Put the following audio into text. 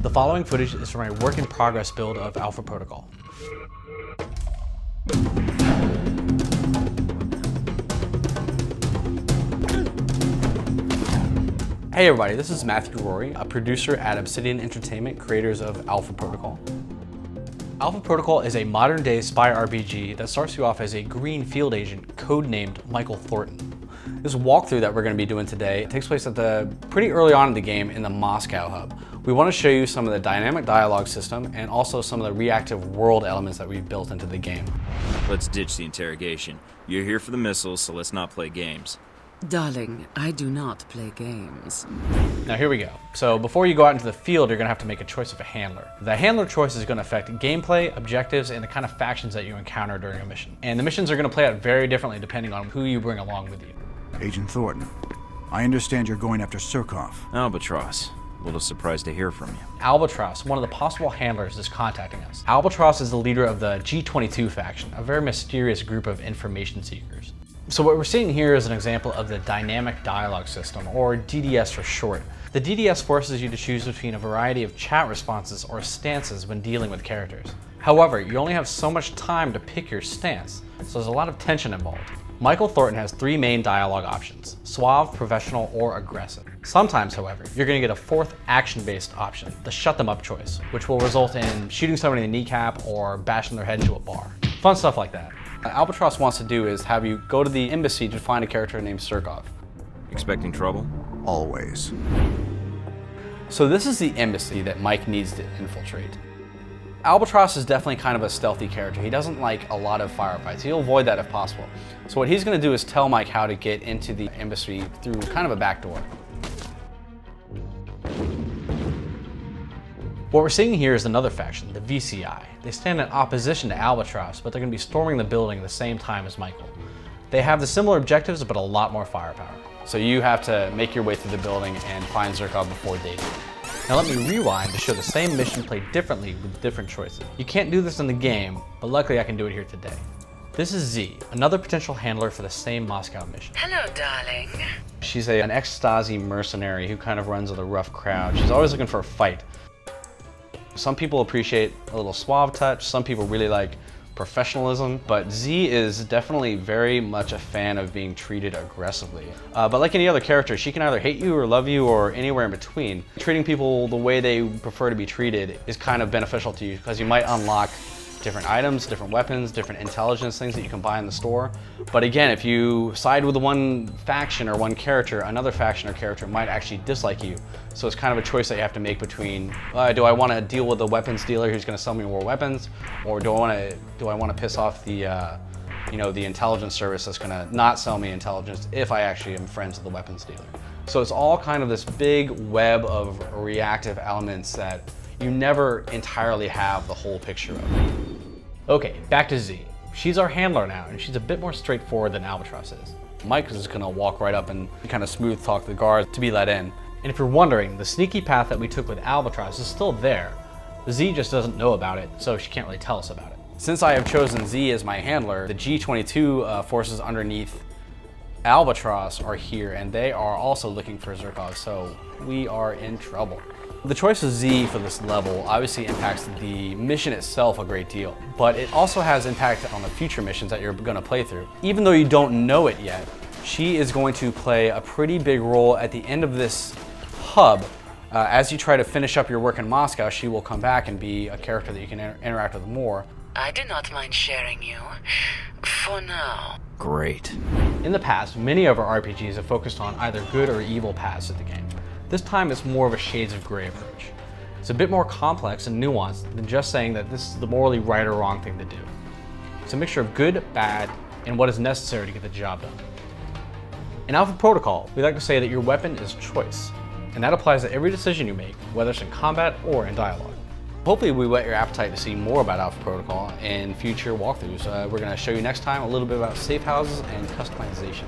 The following footage is from a work-in-progress build of Alpha Protocol. Hey everybody, this is Matthew Rory, a producer at Obsidian Entertainment, creators of Alpha Protocol. Alpha Protocol is a modern-day spy RPG that starts you off as a green field agent codenamed Michael Thornton. This walkthrough that we're going to be doing today takes place at pretty early on in the game in the Moscow hub. We want to show you some of the dynamic dialogue system and also some of the reactive world elements that we've built into the game. Let's ditch the interrogation. You're here for the missiles, so let's not play games. Darling, I do not play games. Now here we go. So before you go out into the field, you're going to have to make a choice of a handler. The handler choice is going to affect gameplay, objectives, and the kind of factions that you encounter during a mission. And the missions are going to play out very differently depending on who you bring along with you. Agent Thornton, I understand you're going after Surkov. Albatross. A little surprised to hear from you. Albatross, one of the possible handlers, is contacting us. Albatross is the leader of the G22 faction, a very mysterious group of information seekers. So what we're seeing here is an example of the dynamic dialogue system, or DDS for short. The DDS forces you to choose between a variety of chat responses or stances when dealing with characters. However, you only have so much time to pick your stance, so there's a lot of tension involved. Michael Thornton has three main dialogue options: suave, professional, or aggressive. Sometimes, however, you're going to get a fourth action-based option, the shut them up choice, which will result in shooting somebody in the kneecap or bashing their head into a bar. Fun stuff like that. What Albatross wants to do is have you go to the embassy to find a character named Surkov. Expecting trouble? Always. So this is the embassy that Mike needs to infiltrate. Albatross is definitely kind of a stealthy character. He doesn't like a lot of firefights. He'll avoid that if possible. So what he's going to do is tell Mike how to get into the embassy through kind of a back door. What we're seeing here is another faction, the VCI. They stand in opposition to Albatross, but they're going to be storming the building at the same time as Michael. They have the similar objectives, but a lot more firepower. So you have to make your way through the building and find Surkov before they do. Now let me rewind to show the same mission played differently with different choices. You can't do this in the game, but luckily I can do it here today. This is Z, another potential handler for the same Moscow mission. Hello, darling. She's an ex-Stasi mercenary who kind of runs with a rough crowd. She's always looking for a fight. Some people appreciate a little suave touch, some people really like professionalism, but Z is definitely very much a fan of being treated aggressively. But like any other character, she can either hate you or love you or anywhere in between. Treating people the way they prefer to be treated is kind of beneficial to you because you might unlock different items, different weapons, different intelligence things that you can buy in the store. But again, if you side with one faction or one character, another faction or character might actually dislike you. So it's kind of a choice that you have to make between, do I want to deal with the weapons dealer who's going to sell me more weapons, or do I want to piss off the the intelligence service that's going to not sell me intelligence if I actually am friends with the weapons dealer. So it's all kind of this big web of reactive elements that you never entirely have the whole picture of. Okay, back to Z. She's our handler now, and she's a bit more straightforward than Albatross is. Mike is just gonna walk right up and kind of smooth talk the guards to be let in. And if you're wondering, the sneaky path that we took with Albatross is still there. Z just doesn't know about it, so she can't really tell us about it. Since I have chosen Z as my handler, the G22 forces underneath Albatross are here, and they are also looking for Surkov, so we are in trouble. The choice of Z for this level obviously impacts the mission itself a great deal, but it also has impact on the future missions that you're going to play through. Even though you don't know it yet, she is going to play a pretty big role at the end of this hub. As you try to finish up your work in Moscow, she will come back and be a character that you can interact with more. I do not mind sharing you. For now. Great. In the past, many of our RPGs have focused on either good or evil paths of the game. This time it's more of a shades of gray approach. It's a bit more complex and nuanced than just saying that this is the morally right or wrong thing to do. It's a mixture of good, bad, and what is necessary to get the job done. In Alpha Protocol, we like to say that your weapon is choice, and that applies to every decision you make, whether it's in combat or in dialogue. Hopefully we whet your appetite to see more about Alpha Protocol in future walkthroughs. We're going to show you next time a little bit about safe houses and customization.